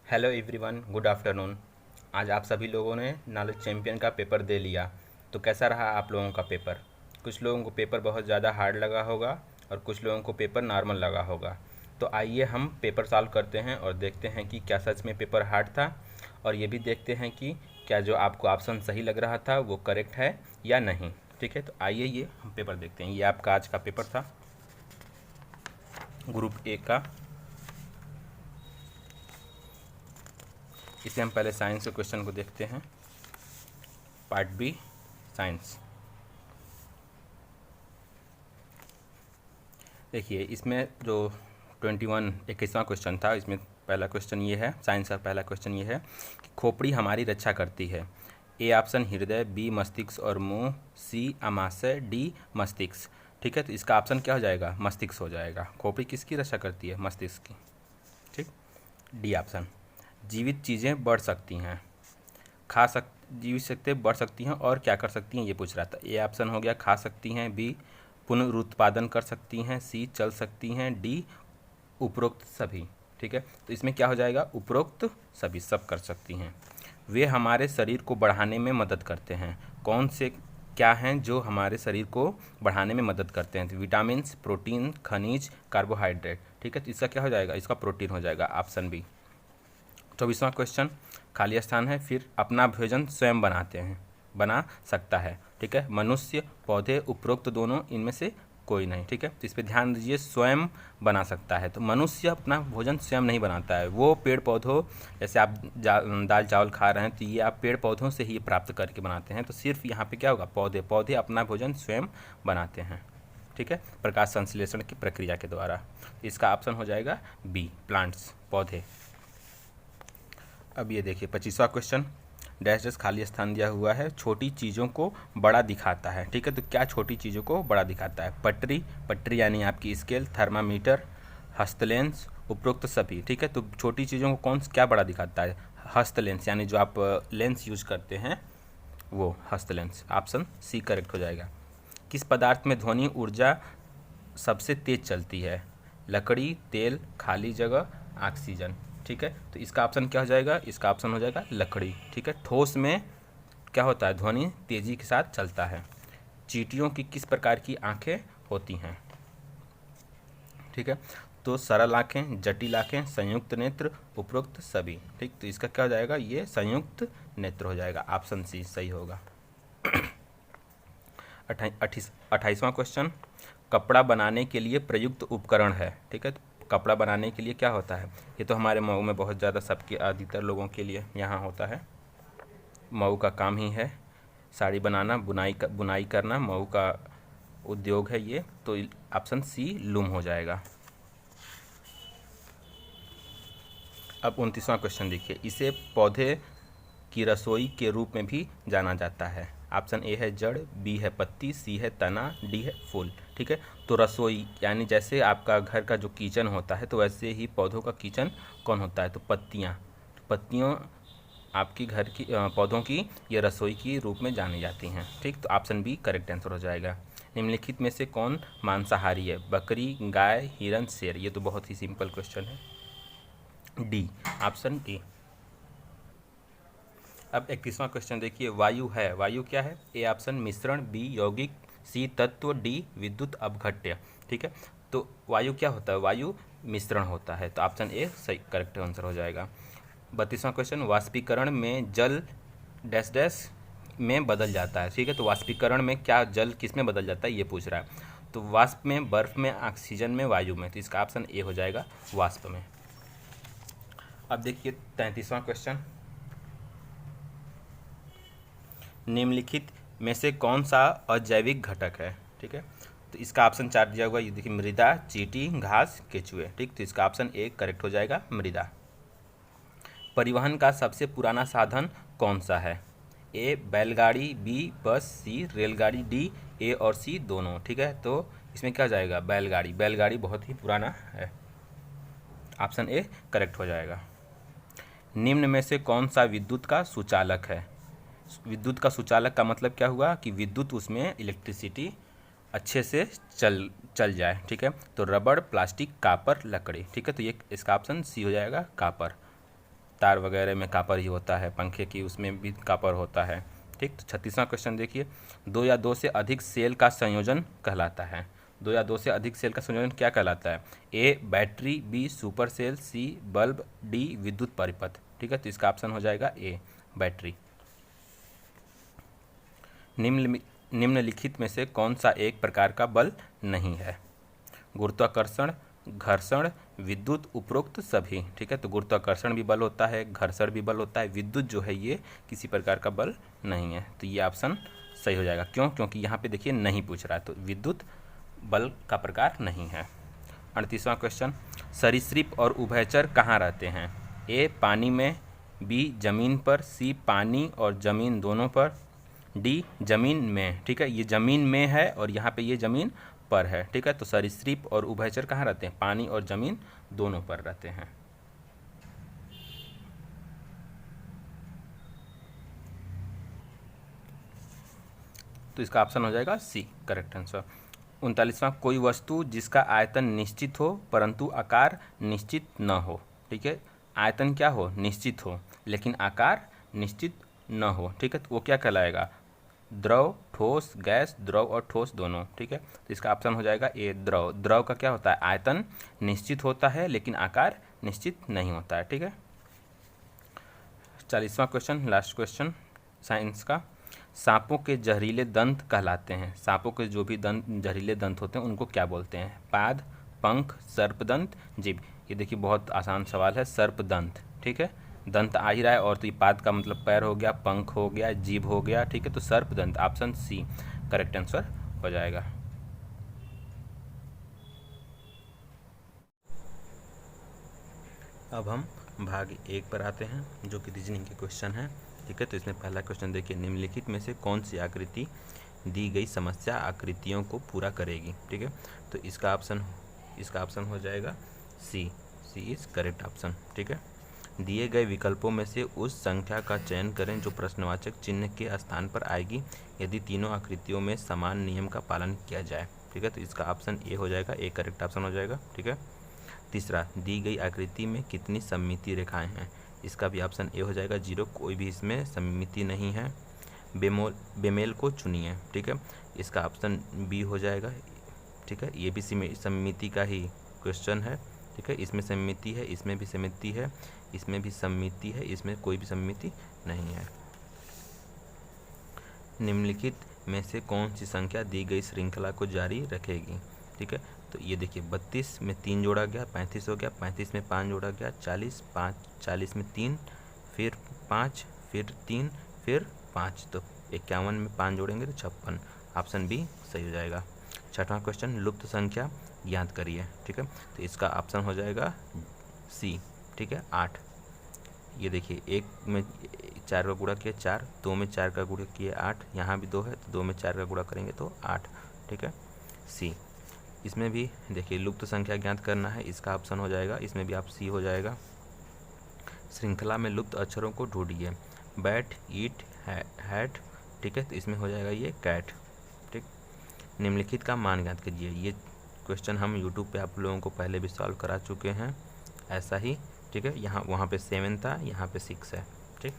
Hello everyone, good afternoon. आज आप सभी लोगों ने नॉलेज चैम्पियन का पेपर दे लिया। तो कैसा रहा आप लोगों का पेपर? कुछ लोगों को पेपर बहुत ज़्यादा हार्ड लगा होगा और कुछ लोगों को पेपर नॉर्मल लगा होगा। तो आइए हम पेपर सॉल्व करते हैं और देखते हैं कि क्या सच में पेपर हार्ड था, और ये भी देखते हैं कि क्या जो आपको ऑप्शन सही लग रहा था वो करेक्ट है या नहीं। ठीक है, तो आइए ये हम पेपर देखते हैं। ये आपका आज का पेपर था, ग्रुप ए का। इसे हम पहले साइंस के क्वेश्चन को देखते हैं। Part B, science. देखिए, इसमें जो 21वां क्वेश्चन था, इसमें पहला क्वेश्चन ये है, साइंस का पहला क्वेश्चन ये है कि खोपड़ी हमारी रक्षा करती है। ए ऑप्शन हृदय, बी मस्तिष्क और मुंह, सी अमाशय, डी मस्तिष्क। ठीक है, तो इसका ऑप्शन क्या हो जाएगा? मस्तिष्क हो जाएगा। खोपड़ी किसकी रक्षा करती है? मस्तिष्क की। ठीक, डी ऑप्शन। जीवित चीज़ें बढ़ सकती हैं, जीवित सकते बढ़ सकती हैं और क्या कर सकती हैं, ये पूछ रहा था। ए ऑप्शन हो गया खा सकती हैं, बी पुनरुत्पादन कर सकती हैं, सी चल सकती हैं, डी उपरोक्त सभी। ठीक है, तो इसमें क्या हो जाएगा? उपरोक्त सभी, सब कर सकती हैं। वे हमारे शरीर को बढ़ाने में मदद करते हैं। कौन से क्या हैं जो हमारे शरीर को बढ़ाने में मदद करते हैं? तो विटामिन, प्रोटीन, खनिज, कार्बोहाइड्रेट। ठीक है, तो इसका क्या हो जाएगा? इसका प्रोटीन हो जाएगा, ऑप्शन बी। 24वां क्वेश्चन खाली स्थान है। फिर अपना भोजन स्वयं बना सकता है। ठीक है, मनुष्य, पौधे, उपरोक्त दोनों, इनमें से कोई नहीं। ठीक है, तो इस पर ध्यान दीजिए, स्वयं बना सकता है। तो मनुष्य अपना भोजन स्वयं नहीं बनाता है, वो पेड़ पौधों, जैसे आप दाल चावल खा रहे हैं तो ये आप पेड़ पौधों से ही प्राप्त करके बनाते हैं। तो सिर्फ यहाँ पे क्या होगा? पौधे अपना भोजन स्वयं बनाते हैं। ठीक है, प्रकाश संश्लेषण की प्रक्रिया के द्वारा। इसका ऑप्शन हो जाएगा बी, प्लांट्स, पौधे। अब ये देखिए 25वां क्वेश्चन, डैश डैश खाली स्थान दिया हुआ है। छोटी चीज़ों को बड़ा दिखाता है। ठीक है, तो क्या छोटी चीज़ों को बड़ा दिखाता है? पटरी यानी आपकी स्केल, थर्मामीटर, हस्तलेंस, उपरोक्त सभी। ठीक है, तो छोटी चीज़ों को क्या बड़ा दिखाता है? हस्तलेंस, यानी जो आप लेंस यूज करते हैं वो हस्तलेंस। ऑप्शन सी करेक्ट हो जाएगा। किस पदार्थ में ध्वनि ऊर्जा सबसे तेज चलती है? लकड़ी, तेल, खाली जगह, ऑक्सीजन। ठीक है, तो इसका ऑप्शन क्या हो जाएगा? इसका ऑप्शन हो जाएगा लकड़ी। ठीक है, ठोस में क्या होता है? ध्वनि तेजी के साथ चलता है। चींटियों की किस प्रकार की आंखें होती हैं? ठीक है, तो सरल आंखें, जटिल आंखें, संयुक्त नेत्र, उपरोक्त सभी। ठीक, तो इसका क्या हो जाएगा? ये संयुक्त नेत्र हो जाएगा, ऑप्शन सी सही होगा। 28वां क्वेश्चन, कपड़ा बनाने के लिए प्रयुक्त उपकरण है। ठीक है, तो कपड़ा बनाने के लिए क्या होता है? ये तो हमारे मऊ में बहुत ज़्यादा, सबके अधिकतर लोगों के लिए यहाँ होता है। मऊ का काम ही है साड़ी बनाना, बुनाई करना, मऊ का उद्योग है ये। तो ऑप्शन सी लूम हो जाएगा। अब 29वां क्वेश्चन देखिए, इसे पौधे की रसोई के रूप में भी जाना जाता है। ऑप्शन ए है जड़, बी है पत्ती, सी है तना, डी है फूल। ठीक है, तो रसोई यानी जैसे आपका घर का जो किचन होता है, तो वैसे ही पौधों का किचन कौन होता है? तो पत्तियाँ। पत्तियों आपकी घर की पौधों की ये रसोई की रूप में जानी जाती हैं। ठीक, तो ऑप्शन बी करेक्ट आंसर हो जाएगा। निम्नलिखित में से कौन मांसाहारी है? बकरी, गाय, हिरन, शेर। ये तो बहुत ही सिंपल क्वेश्चन है, डी, ऑप्शन डी। अब 21वां क्वेश्चन देखिए, वायु है, वायु क्या है? ए ऑप्शन मिश्रण, बी यौगिक, सी तत्व, डी विद्युत अपघट्य। ठीक है, तो वायु क्या होता है? वायु मिश्रण होता है, तो ऑप्शन ए सही करेक्ट आंसर हो जाएगा। 32वां क्वेश्चन, वाष्पीकरण में जल डैश डैश में बदल जाता है। ठीक है, तो वाष्पीकरण में क्या जल किस में बदल जाता है, ये पूछ रहा है। तो वाष्प में, बर्फ में, ऑक्सीजन में, वायु में। तो इसका ऑप्शन ए हो जाएगा, वाष्प में। अब देखिए 33वां क्वेश्चन, निम्नलिखित में से कौन सा अजैविक घटक है? ठीक है, तो इसका ऑप्शन 4 दिया हुआ, ये देखिए, मृदा, चींटी, घास, केचुए। ठीक, तो इसका ऑप्शन ए करेक्ट हो जाएगा, मृदा। परिवहन का सबसे पुराना साधन कौन सा है? ए बैलगाड़ी, बी बस, सी रेलगाड़ी, डी ए और सी दोनों। ठीक है, तो इसमें क्या जाएगा? बैलगाड़ी। बैलगाड़ी बहुत ही पुराना है, ऑप्शन ए करेक्ट हो जाएगा। निम्न में से कौन सा विद्युत का सुचालक है? विद्युत का सुचालक का मतलब क्या हुआ? कि विद्युत, उसमें इलेक्ट्रिसिटी अच्छे से चल जाए। ठीक है, तो रबड़, प्लास्टिक, कापर, लकड़ी। ठीक है, तो ये इसका ऑप्शन सी हो जाएगा, कापर। तार वगैरह में कॉपर ही होता है, पंखे की उसमें भी कॉपर होता है। ठीक, तो 36वां क्वेश्चन देखिए, दो या दो से अधिक सेल का संयोजन कहलाता है। दो या दो से अधिक सेल का संयोजन क्या कहलाता है? A battery, B super cell, C bulb, D विद्युत परिपथ। ठीक है, तो इसका ऑप्शन हो जाएगा ए बैटरी। निम्नलिखित में से कौन सा एक प्रकार का बल नहीं है? गुरुत्वाकर्षण, घर्षण, विद्युत, उपरोक्त सभी। ठीक है, तो गुरुत्वाकर्षण भी बल होता है, घर्षण भी बल होता है, विद्युत जो है ये किसी प्रकार का बल नहीं है। तो ये ऑप्शन सही हो जाएगा। क्यों? क्योंकि यहाँ पे देखिए नहीं पूछ रहा है, तो विद्युत बल का प्रकार नहीं है। 38वां क्वेश्चन, सरीसृप और उभयचर कहाँ रहते हैं? ए पानी में, बी जमीन पर, सी पानी और जमीन दोनों पर, डी जमीन में। ठीक है, ये जमीन में है और यहाँ पे ये जमीन पर है। ठीक है, तो सरीसृप और उभयचर कहाँ रहते हैं? पानी और जमीन दोनों पर रहते हैं। तो इसका ऑप्शन हो जाएगा सी करेक्ट आंसर। 39वां, कोई वस्तु जिसका आयतन निश्चित हो परंतु आकार निश्चित न हो। ठीक है, आयतन क्या हो? निश्चित हो, लेकिन आकार निश्चित न हो। ठीक है, तो वो क्या कहलाएगा? द्रव, ठोस, गैस, द्रव और ठोस दोनों। ठीक है, तो इसका ऑप्शन हो जाएगा ए द्रव। द्रव का क्या होता है? आयतन निश्चित होता है लेकिन आकार निश्चित नहीं होता है। ठीक है, 40वां क्वेश्चन, लास्ट क्वेश्चन साइंस का, सांपों के जहरीले दंत कहलाते हैं। सांपों के जो भी दंत जहरीले दंत होते हैं उनको क्या बोलते हैं? पाद, पंख, सर्पदंत, जीभ। ये देखिए बहुत आसान सवाल है, सर्पदंत। ठीक है, दंत आ ही रहा है और तो ये पाद का मतलब पैर हो गया, पंख हो गया, जीभ हो गया। ठीक है, तो सर्पदंत ऑप्शन सी करेक्ट आंसर हो जाएगा। अब हम भाग 1 पर आते हैं जो कि रीजनिंग के क्वेश्चन है। ठीक है, तो इसमें पहला क्वेश्चन देखिए, निम्नलिखित में से कौन सी आकृति दी गई समस्या आकृतियों को पूरा करेगी? ठीक है, तो इसका ऑप्शन हो जाएगा सी इज करेक्ट ऑप्शन। ठीक है, दिए गए विकल्पों में से उस संख्या का चयन करें जो प्रश्नवाचक चिन्ह के स्थान पर आएगी यदि तीनों आकृतियों में समान नियम का पालन किया जाए। ठीक है, तो इसका ऑप्शन ए हो जाएगा, ए करेक्ट ऑप्शन हो जाएगा। ठीक है, तीसरा, दी गई आकृति में कितनी सममिति रेखाएं हैं? इसका भी ऑप्शन ए हो जाएगा 0, कोई भी इसमें सममिति नहीं है। बेमेल को चुनिए। ठीक है, इसका ऑप्शन बी हो जाएगा। ठीक है, ये भी सममिति का ही क्वेश्चन है। ठीक है, इसमें सममिति है, इसमें भी सममिति है, इसमें भी सममिति है, इसमें कोई भी सममिति नहीं है। निम्नलिखित में से कौन सी संख्या दी गई श्रृंखला को जारी रखेगी? ठीक है, तो ये देखिए 32 में 3 जोड़ा गया, 35 हो गया, 35 में 5 जोड़ा गया, 40 में 3, फिर 5, फिर 3, फिर 5, तो 51 में 5 जोड़ेंगे तो 56। ऑप्शन बी सही हो जाएगा। 6वां क्वेश्चन, लुप्त संख्या ज्ञात करिए। ठीक है, तो इसका ऑप्शन हो जाएगा सी। ठीक है, 8। ये देखिए 1 में 4 का गुणा किया 4, 2 में 4 का गुणा किया 8, यहाँ भी 2 है तो 2 में 4 का गुणा करेंगे तो 8। ठीक है, सी। इसमें भी देखिए लुप्त संख्या ज्ञात करना है, इसका ऑप्शन हो जाएगा, इसमें भी आप सी हो जाएगा। श्रृंखला में लुप्त अक्षरों को ढूंढिए। बैट, ईट, हैट। ठीक है, तो इसमें हो जाएगा ये कैट। ठीक, निम्नलिखित का मान ज्ञात कीजिए। ये क्वेश्चन हम यूट्यूब पे आप लोगों को पहले भी सॉल्व करा चुके हैं ऐसा ही। ठीक है, यहाँ वहाँ पे 7 था, यहाँ पे 6 है। ठीक,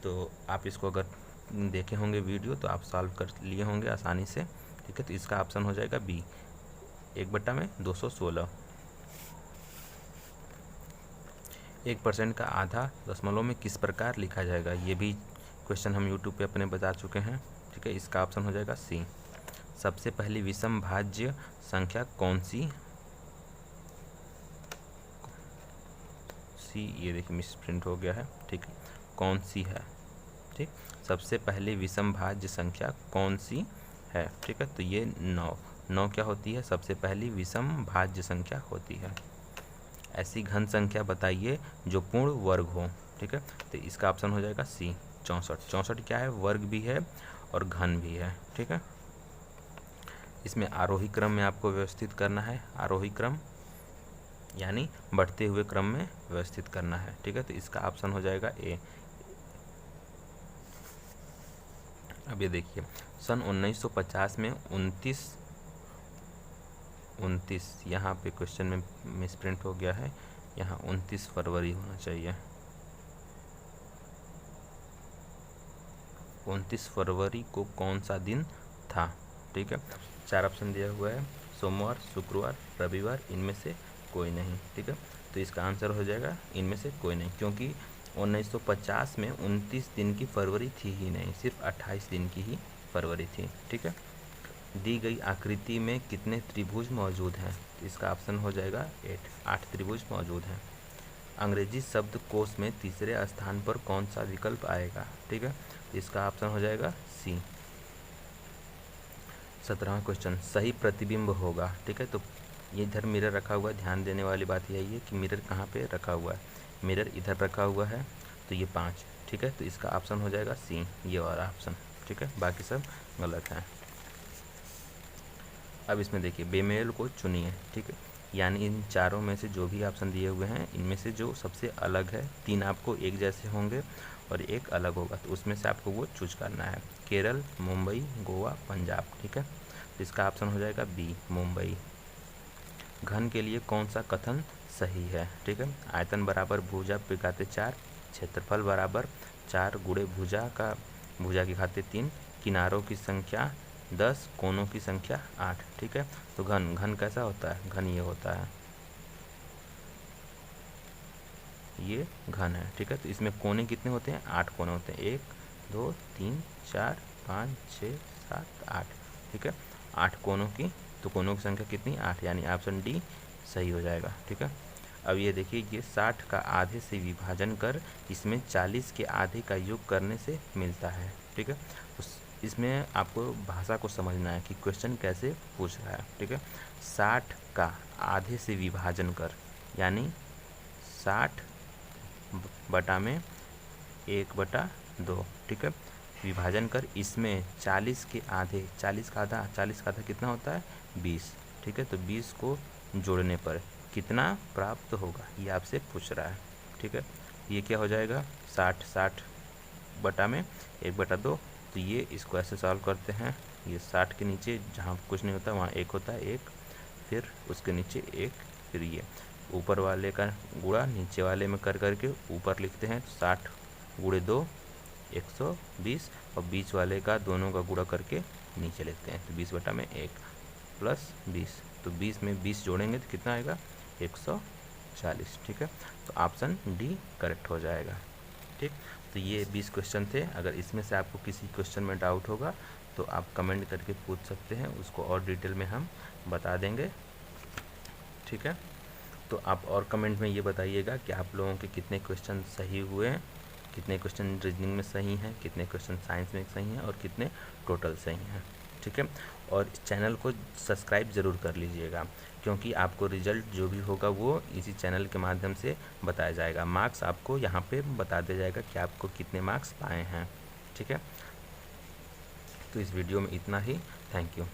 तो आप इसको अगर देखे होंगे वीडियो तो आप सॉल्व कर लिए होंगे आसानी से। ठीक है, तो इसका ऑप्शन हो जाएगा बी, 1/216। 1% का आधा दशमलव में किस प्रकार लिखा जाएगा? ये भी क्वेश्चन हम यूट्यूब पे अपने बता चुके हैं। ठीक है, इसका ऑप्शन हो जाएगा सी। सबसे पहली विषम भाज्य संख्या कौन सी? सी, ये देखिए मिस प्रिंट हो गया है। ठीक है, कौन सी है? ठीक, सबसे पहली विषम भाज्य संख्या कौन सी है? ठीक है, तो ये 9 क्या होती है? सबसे पहली विषम भाज्य संख्या होती है। ऐसी घन संख्या बताइए जो पूर्ण वर्ग हो। ठीक है, तो इसका ऑप्शन हो जाएगा सी, 64। 64 क्या है? वर्ग भी है और घन भी है। ठीक है, इसमें आरोही क्रम में आपको व्यवस्थित करना है, आरोही क्रम यानी बढ़ते हुए क्रम में व्यवस्थित करना है। ठीक है, तो इसका ऑप्शन हो जाएगा ए। अब ये देखिए सन 1950 में 29 यहाँ पे क्वेश्चन में मिसप्रिंट हो गया है, यहाँ 29 फरवरी होना चाहिए। 29 फरवरी को कौन सा दिन था। ठीक है, 4 ऑप्शन दिया हुआ है, सोमवार, शुक्रवार, रविवार, इनमें से कोई नहीं। ठीक है, तो इसका आंसर हो जाएगा इनमें से कोई नहीं, क्योंकि 1950 में 29 दिन की फरवरी थी ही नहीं, सिर्फ 28 दिन की ही फरवरी थी। ठीक है, दी गई आकृति में कितने त्रिभुज मौजूद हैं। तो इसका ऑप्शन हो जाएगा 8 त्रिभुज मौजूद हैं। अंग्रेजी शब्दकोश में तीसरे स्थान पर कौन सा विकल्प आएगा। ठीक है, इसका ऑप्शन हो जाएगा सी। 17वां क्वेश्चन, सही प्रतिबिंब होगा। ठीक है, तो ये इधर मिरर रखा हुआ है, ध्यान देने वाली बात यही है कि मिरर कहाँ पे रखा हुआ है। मिरर इधर रखा हुआ है, तो ये 5। ठीक है, तो इसका ऑप्शन हो जाएगा सी, ये वाला ऑप्शन। ठीक है, बाकी सब गलत है। अब इसमें देखिए, बेमेल को चुनिए। ठीक है, यानी इन चारों में से जो भी ऑप्शन दिए हुए हैं, इनमें से जो सबसे अलग है, 3 आपको एक जैसे होंगे और एक अलग होगा, तो उसमें से आपको वो चूज करना है। केरल, मुंबई, गोवा, पंजाब। ठीक है, तो इसका ऑप्शन हो जाएगा बी, मुंबई। घन के लिए कौन सा कथन सही है। ठीक है, आयतन बराबर भुजा पे घाते 4, क्षेत्रफल बराबर 4 गुणे भुजा की घाते 3, किनारों की संख्या 10, कोनों की संख्या 8। ठीक है, तो घन कैसा होता है, घन ये होता है, ये घन है। ठीक है, तो इसमें कोने कितने होते हैं, 8 कोने होते हैं, 1 2 3 4 5 6 7 8। ठीक है, 8 कोनों की, तो कोनों की संख्या कितनी, 8, यानी ऑप्शन डी सही हो जाएगा। ठीक है, अब ये देखिए, ये 60 का आधे से विभाजन कर इसमें 40 के आधे का योग करने से मिलता है। ठीक है, तो इसमें आपको भाषा को समझना है कि क्वेश्चन कैसे पूछ रहा है। ठीक है, 60 का आधे से विभाजन कर, यानी 60 बटा में 1/2। ठीक है, विभाजन कर इसमें 40 के आधे, 40 का आधा कितना होता है, 20। ठीक है, तो 20 को जोड़ने पर कितना प्राप्त होगा, ये आपसे पूछ रहा है। ठीक है, ये क्या हो जाएगा, 60 बटा में 1/2, तो ये इसको ऐसे सॉल्व करते हैं। ये 60 के नीचे जहाँ कुछ नहीं होता वहाँ 1 होता है, 1, फिर उसके नीचे 1, फिर ये ऊपर वाले का गुणा नीचे वाले में कर करके ऊपर लिखते हैं, 60 गुणे 2 120, और बीच वाले का दोनों का गुणा करके नीचे लिखते हैं, तो 20 बटा में 1 प्लस 20, तो 20 में 20 जोड़ेंगे तो कितना आएगा, 140। ठीक है, तो ऑप्शन डी करेक्ट हो जाएगा। ठीक, तो ये 20 क्वेश्चन थे। अगर इसमें से आपको किसी क्वेश्चन में डाउट होगा तो आप कमेंट करके पूछ सकते हैं, उसको और डिटेल में हम बता देंगे। ठीक है, तो आप और कमेंट में ये बताइएगा कि आप लोगों के कितने क्वेश्चन सही हुए हैं, कितने क्वेश्चन रीजनिंग में सही हैं, कितने क्वेश्चन साइंस में सही हैं और कितने टोटल सही हैं। ठीक है, और इस चैनल को सब्सक्राइब ज़रूर कर लीजिएगा, क्योंकि आपको रिजल्ट जो भी होगा वो इसी चैनल के माध्यम से बताया जाएगा। मार्क्स आपको यहाँ पे बता दिया जाएगा कि आपको कितने मार्क्स पाए हैं। ठीक है, तो इस वीडियो में इतना ही। Thank you.